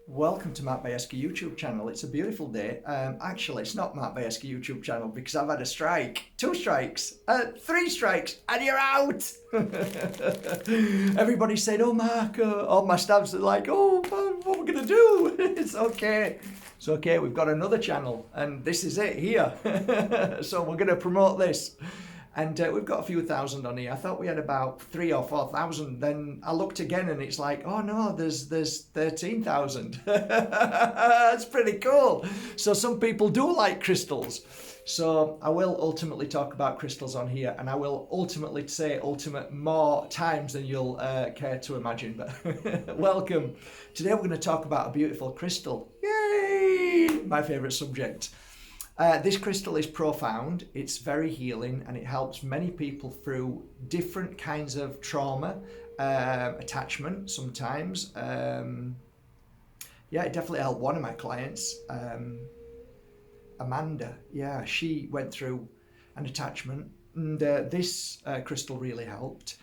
Welcome to Mark Bajerski YouTube channel. It's a beautiful day. Actually, it's not Mark Bajerski YouTube channel because I've had a strike. 2 strikes. 3 strikes. And you're out! Everybody's saying, oh Mark, all my staffs are like, oh, what are we going to do? It's okay. It's okay, we've got another channel and this is it here. So we're going to promote this. And we've got a few thousand on here. I thought we had about 3,000 or 4,000. Then I looked again and it's like, oh no, there's 13,000. That's pretty cool. So some people do like crystals. So I will ultimately talk about crystals on here, and I will ultimately say more times than you'll care to imagine. But welcome. Today we're going to talk about a beautiful crystal. Yay! My favorite subject. This crystal is profound, it's very healing, and it helps many people through different kinds of trauma, attachment sometimes. Yeah, it definitely helped one of my clients, Amanda. Yeah, she went through an attachment, and this crystal really helped.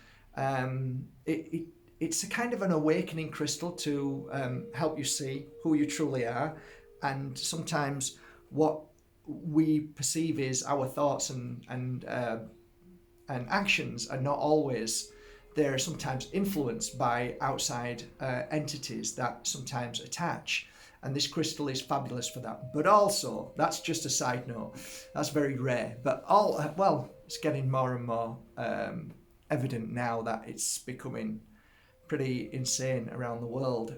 It's a kind of an awakening crystal to help you see who you truly are, and sometimes what we perceive is our thoughts and actions are not always. They're sometimes influenced by outside entities that sometimes attach, and this crystal is fabulous for that. But also, that's just a side note, that's very rare, but it's getting more and more evident now that it's becoming pretty insane around the world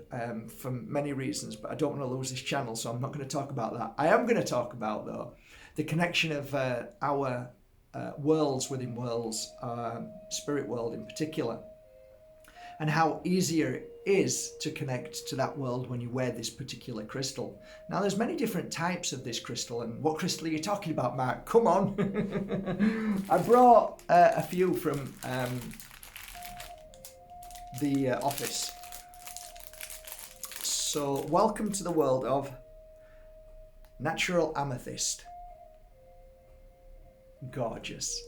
for many reasons, but I don't want to lose this channel, so I'm not going to talk about that. I am going to talk about, though, the connection of our worlds within worlds, spirit world in particular, and how easier it is to connect to that world when you wear this particular crystal. Now, there's many different types of this crystal, and what crystal are you talking about, Mark? Come on. I brought a few from the office. So welcome to the world of natural amethyst. Gorgeous.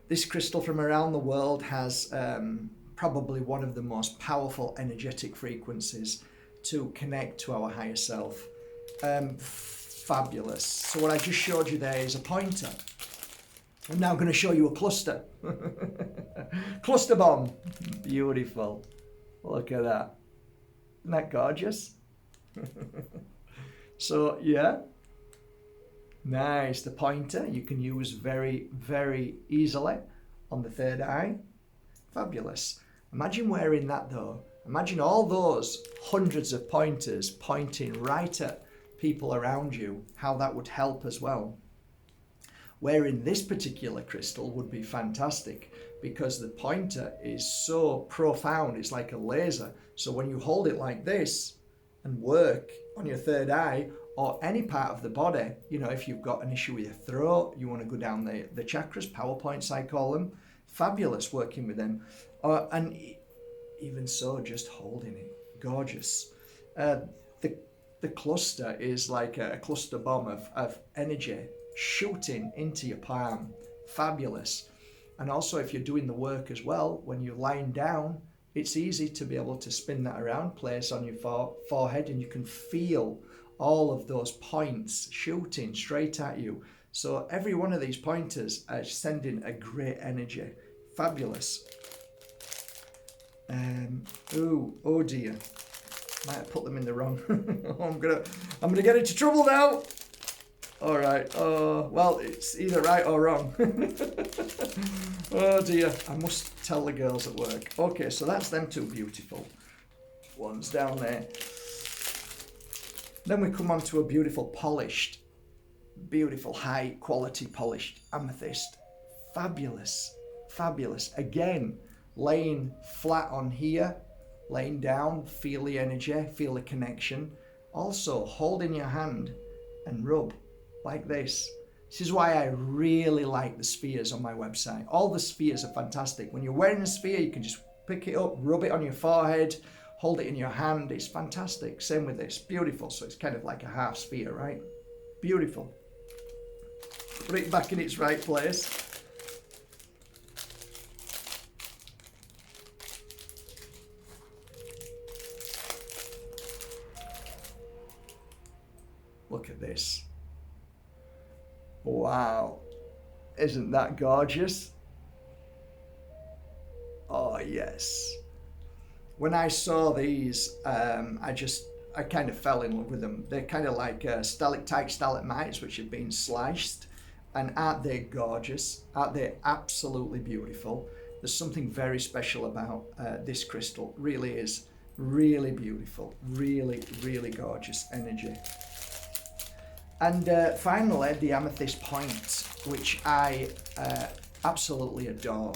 This crystal from around the world has probably one of the most powerful energetic frequencies to connect to our higher self. Fabulous. So what I just showed you there is a pointer. I'm now going to show you a cluster. Cluster bomb. Beautiful. Look at that. Isn't that gorgeous? So, yeah. Nice. The pointer you can use very, very easily on the third eye. Fabulous. Imagine wearing that, though. Imagine all those hundreds of pointers pointing right at people around you. How that would help as well. Wearing this particular crystal would be fantastic because the pointer is so profound, it's like a laser. So when you hold it like this and work on your third eye or any part of the body, you know, if you've got an issue with your throat, you want to go down the chakras, power points I call them, fabulous working with them. And even so, just holding it, gorgeous. The cluster is like a cluster bomb of energy shooting into your palm. Fabulous. And also, if you're doing the work as well, when you're lying down, it's easy to be able to spin that around, place on your forehead, and you can feel all of those points shooting straight at you. So every one of these pointers are sending a great energy. Fabulous. Oh dear, might have put them in the wrong. I'm gonna get into trouble now. All right. Well, it's either right or wrong. Oh dear. I must tell the girls at work. Okay, so that's them two beautiful ones down there. Then we come on to a beautiful high quality polished amethyst. Fabulous. Fabulous. Again, laying flat on here, laying down, feel the energy, feel the connection. Also, hold in your hand and rub. Like this. This is why I really like the spheres on my website. All the spheres are fantastic. When you're wearing a sphere, you can just pick it up, rub it on your forehead, hold it in your hand. It's fantastic. Same with this. Beautiful. So it's kind of like a half sphere, right? Beautiful. Put it back in its right place. Look at this. Wow. Isn't that gorgeous? Oh, yes. When I saw these, I kind of fell in love with them. They're kind of like stalactite, stalagmites, which have been sliced. And aren't they gorgeous? Aren't they absolutely beautiful? There's something very special about this crystal. It really is. Really beautiful. Really, really gorgeous energy. And finally, the amethyst point, which I absolutely adore.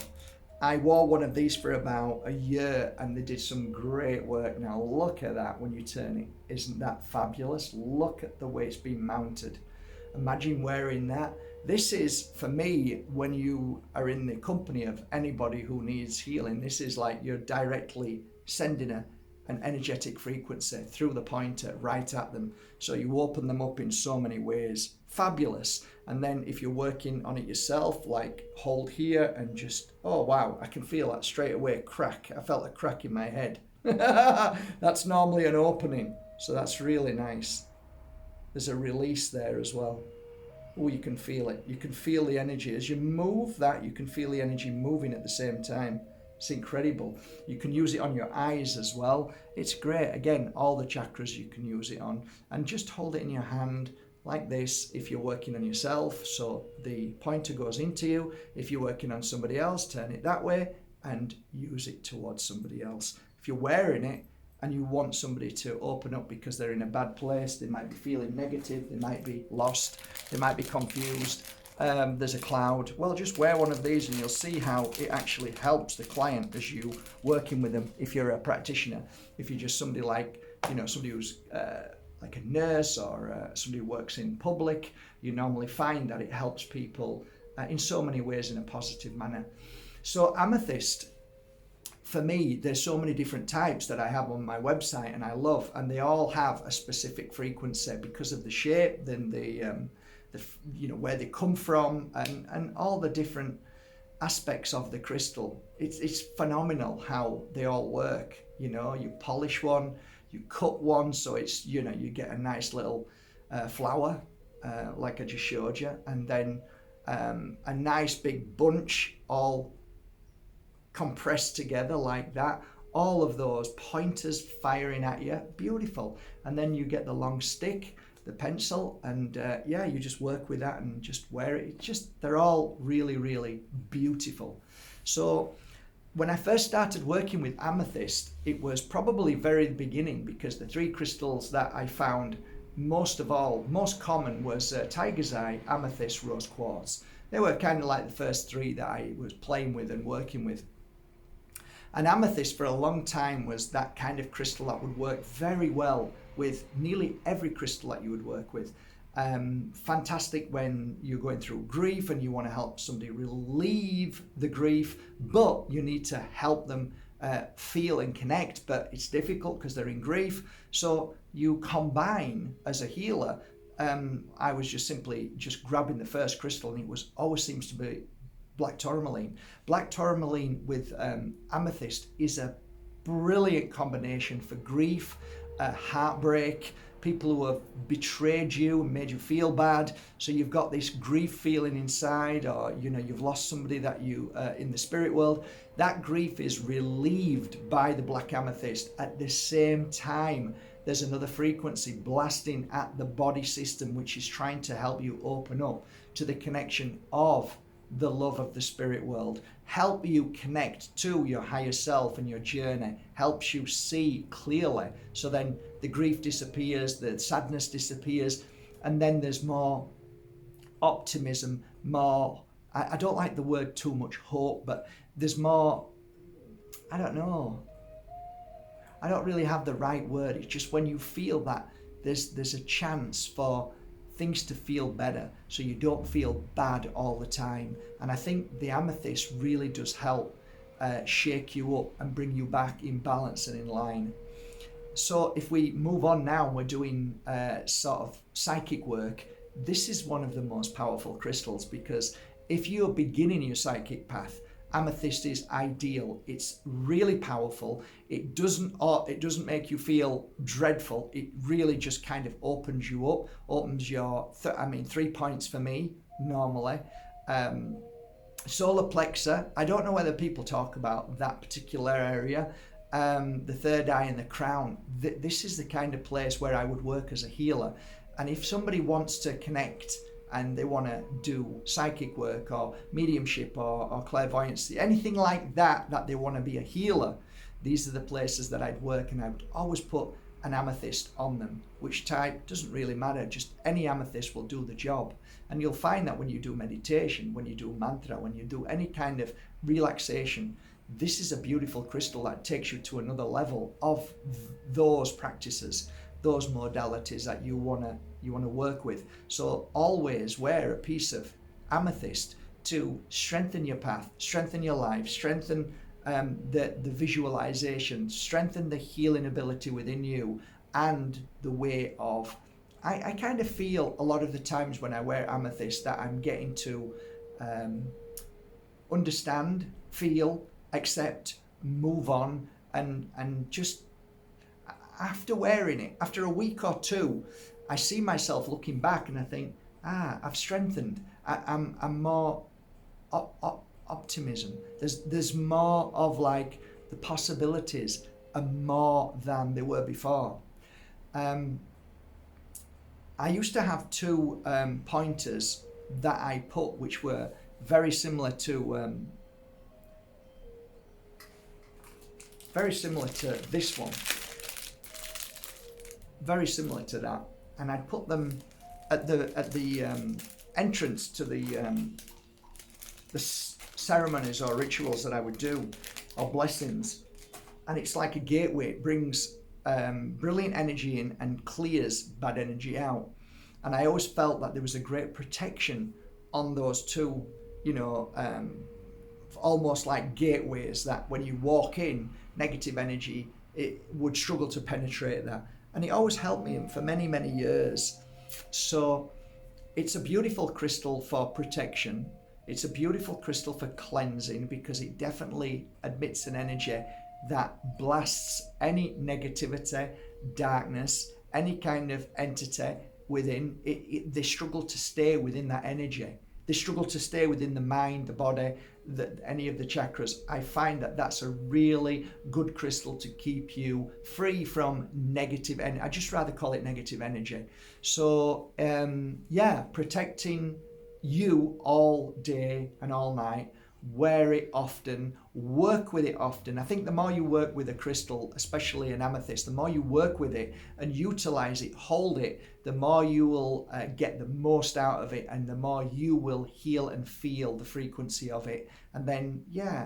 I wore one of these for about a year and they did some great work. Now look at that when you turn it. Isn't that fabulous? Look at the way it's been mounted. Imagine wearing that. This is, for me, when you are in the company of anybody who needs healing, this is like you're directly sending an energetic frequency through the pointer right at them. So you open them up in so many ways. Fabulous. And then if you're working on it yourself, like hold here and just, oh wow, I can feel that straight away, crack. I felt a crack in my head. That's normally an opening. So that's really nice. There's a release there as well. Oh, you can feel it. You can feel the energy. As you move that, you can feel the energy moving at the same time. It's incredible. You can use it on your eyes as well. It's great. Again, all the chakras you can use it on. And just hold it in your hand like this if you're working on yourself. So the pointer goes into you. If you're working on somebody else, turn it that way and use it towards somebody else. If you're wearing it and you want somebody to open up because they're in a bad place, they might be feeling negative, they might be lost, they might be confused, there's a cloud, well, just wear one of these and you'll see how it actually helps the client as you working with them. If you're a practitioner, if you're just somebody like, somebody who's like a nurse or somebody who works in public, you normally find that it helps people in so many ways in a positive manner. So amethyst, for me, there's so many different types that I have on my website and I love, and they all have a specific frequency because of the shape, then the where they come from, and all the different aspects of the crystal. It's phenomenal how they all work. You polish one, you cut one, so it's you get a nice little flower like I just showed you, and then a nice big bunch all compressed together like that. All of those pointers firing at you, beautiful. And then you get the long stick, the pencil, and you just work with that and just wear it. They're all really, really beautiful. So when I first started working with amethyst, it was probably very beginning, because the three crystals that I found most common was tiger's eye, amethyst, rose quartz. They were kind of like the first three that I was playing with and working with. And amethyst for a long time was that kind of crystal that would work very well with nearly every crystal that you would work with. Fantastic when you're going through grief and you want to help somebody relieve the grief, but you need to help them feel and connect, but it's difficult because they're in grief. So you combine as a healer. I was just simply grabbing the first crystal, and it always seems to be black tourmaline. Black tourmaline with amethyst is a brilliant combination for grief, heartbreak, people who have betrayed you and made you feel bad. So you've got this grief feeling inside, or you've lost somebody that you in the spirit world. That grief is relieved by the black amethyst. At the same time, there's another frequency blasting at the body system, which is trying to help you open up to the connection of the love of the spirit world, help you connect to your higher self and your journey, helps you see clearly. So then the grief disappears, the sadness disappears, and then there's more optimism, more, I don't like the word too much hope, but there's more, I don't know, I don't really have the right word. It's just when you feel that there's a chance for things to feel better, so you don't feel bad all the time. And I think the amethyst really does help shake you up and bring you back in balance and in line. So if we move on now, we're doing sort of psychic work. This is one of the most powerful crystals, because if you're beginning your psychic path Amethyst is ideal. It's really powerful. It doesn't make you feel dreadful. It really just kind of opens you up, opens your 3 points for me normally. Solar plexus, I don't know whether people talk about that particular area. The third eye and the crown, this is the kind of place where I would work as a healer. And if somebody wants to connect and they want to do psychic work or mediumship or clairvoyancy, anything like that they want to be a healer, these are the places that I'd work, and I would always put an amethyst on them. Which type doesn't really matter, just any amethyst will do the job. And you'll find that when you do meditation, when you do mantra, when you do any kind of relaxation, this is a beautiful crystal that takes you to another level of those practices, those modalities that you want to work with. So always wear a piece of amethyst to strengthen your path, strengthen your life, strengthen the visualization, strengthen the healing ability within you, and the way of, I kind of feel a lot of the times when I wear amethyst that I'm getting to understand, feel, accept, move on, and just after wearing it, after a week or two, I see myself looking back and I think, I've strengthened. I'm more optimism. There's more of like the possibilities are more than they were before. I used to have 2 pointers that I put, which were very similar to this one. Very similar to that, and I'd put them at the entrance to the ceremonies or rituals that I would do, or blessings, and it's like a gateway. It brings brilliant energy in and clears bad energy out. And I always felt that there was a great protection on those 2, almost like gateways, that when you walk in, negative energy, it would struggle to penetrate that. And it always helped me for many, many years. So it's a beautiful crystal for protection. It's a beautiful crystal for cleansing, because it definitely admits an energy that blasts any negativity, darkness, any kind of entity within. They struggle to stay within that energy. They struggle to stay within the mind, the body, any of the chakras. I find that that's a really good crystal to keep you free from negative energy. I just rather call it negative energy. So protecting you all day and all night. Wear it often, work with it often. I think the more you work with a crystal, especially an amethyst, the more you work with it and utilize it, hold it, the more you will get the most out of it, and the more you will heal and feel the frequency of it. And then,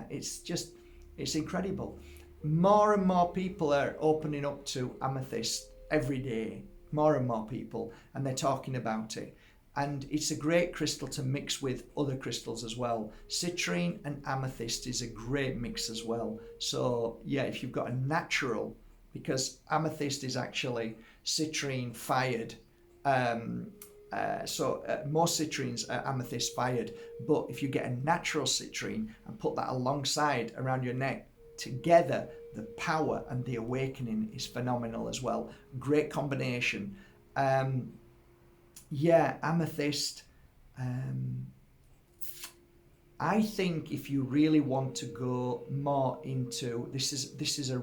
it's incredible. More and more people are opening up to amethyst every day, more and more people, and they're talking about it. And it's a great crystal to mix with other crystals as well. Citrine and amethyst is a great mix as well. So if you've got a natural, because amethyst is actually citrine fired. Most citrines are amethyst fired. But if you get a natural citrine and put that alongside around your neck, together, the power and the awakening is phenomenal as well. Great combination. Amethyst. I think if you really want to go more into this is a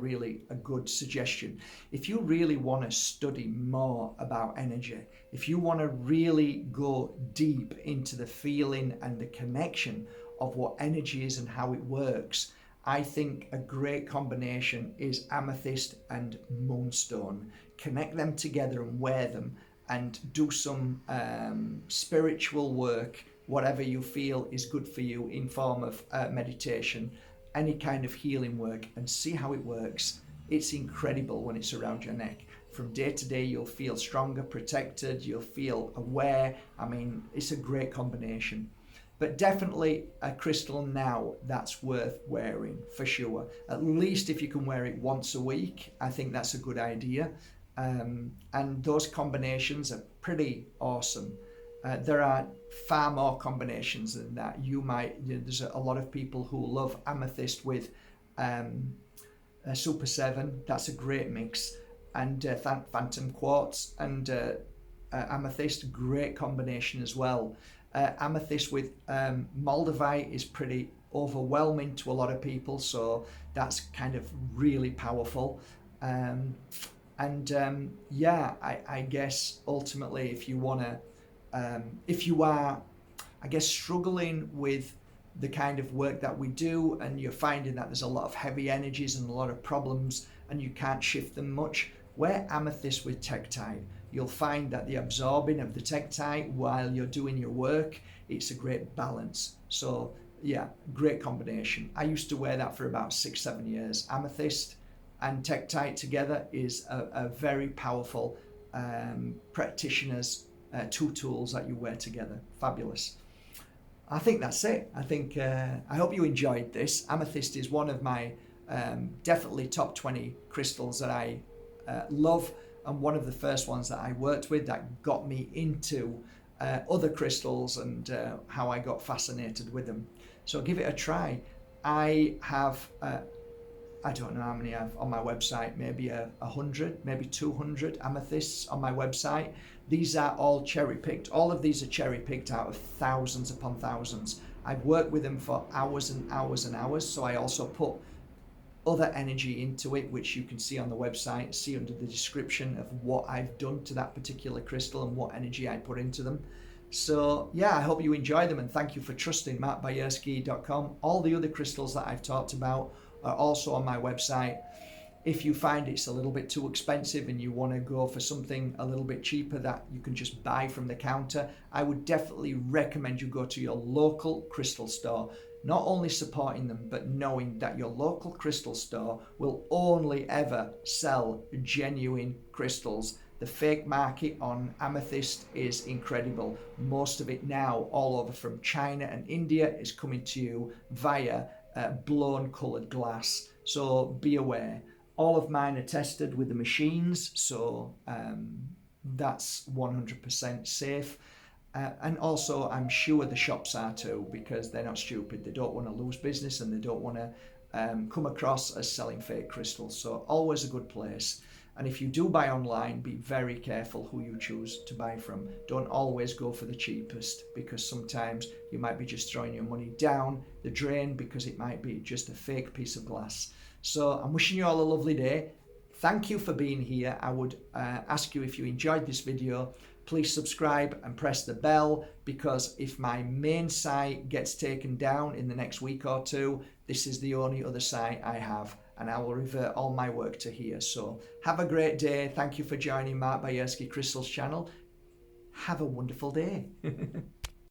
good suggestion. If you really want to study more about energy, if you want to really go deep into the feeling and the connection of what energy is and how it works, I think a great combination is amethyst and moonstone. Connect them together and wear them, and do some spiritual work, whatever you feel is good for you in form of meditation, any kind of healing work, and see how it works. It's incredible when it's around your neck. From day to day, you'll feel stronger, protected, you'll feel aware. It's a great combination. But definitely a crystal now that's worth wearing, for sure. At least if you can wear it once a week, I think that's a good idea. And those combinations are pretty awesome. There are far more combinations than that. There's a lot of people who love Amethyst with Super 7. That's a great mix. And Phantom Quartz and Amethyst, great combination as well. Amethyst with Moldavite is pretty overwhelming to a lot of people, so that's kind of really powerful. Yeah, I guess ultimately if you are, I guess, struggling with the kind of work that we do, and you're finding that there's a lot of heavy energies and a lot of problems and you can't shift them much, wear Amethyst with Tektite. You'll find that the absorbing of the Tektite while you're doing your work, it's a great balance. So yeah, great combination. I used to wear that for about 6-7 years. Amethyst and Tektite together is a very powerful practitioner's two tools that you wear together. Fabulous. I think that's it. I hope you enjoyed this. Amethyst is one of my definitely top 20 crystals that I love, and one of the first ones that I worked with that got me into other crystals and how I got fascinated with them. So give it a try. I have I don't know how many I have on my website, maybe 100, maybe 200 amethysts on my website. These are all cherry picked. All of these are cherry picked out of thousands upon thousands. I've worked with them for hours and hours and hours, so I also put other energy into it, which you can see on the website, see under the description of what I've done to that particular crystal and what energy I put into them. So yeah, I hope you enjoy them, and thank you for trusting Bajerski.com. All the other crystals that I've talked about are also on my website. If you find it's a little bit too expensive and you want to go for something a little bit cheaper that you can just buy from the counter, I would definitely recommend you go to your local crystal store. Not only supporting them, but knowing that your local crystal store will only ever sell genuine crystals. The fake market on amethyst is incredible. Most of it now, all over from China and India, is coming to you via blown coloured glass. So be aware. All of mine are tested with the machines, so that's 100% safe. And also, I'm sure the shops are too, because they're not stupid. They don't want to lose business, and they don't want to come across as selling fake crystals. So always a good place. And if you do buy online, be very careful who you choose to buy from. Don't always go for the cheapest, because sometimes you might be just throwing your money down the drain because it might be just a fake piece of glass. So I'm wishing you all a lovely day. Thank you for being here. I would ask you, if you enjoyed this video, please subscribe and press the bell, because if my main site gets taken down in the next week or two, this is the only other site I have, and I will revert all my work to here. So have a great day. Thank you for joining Mark Bajerski Crystals channel. Have a wonderful day.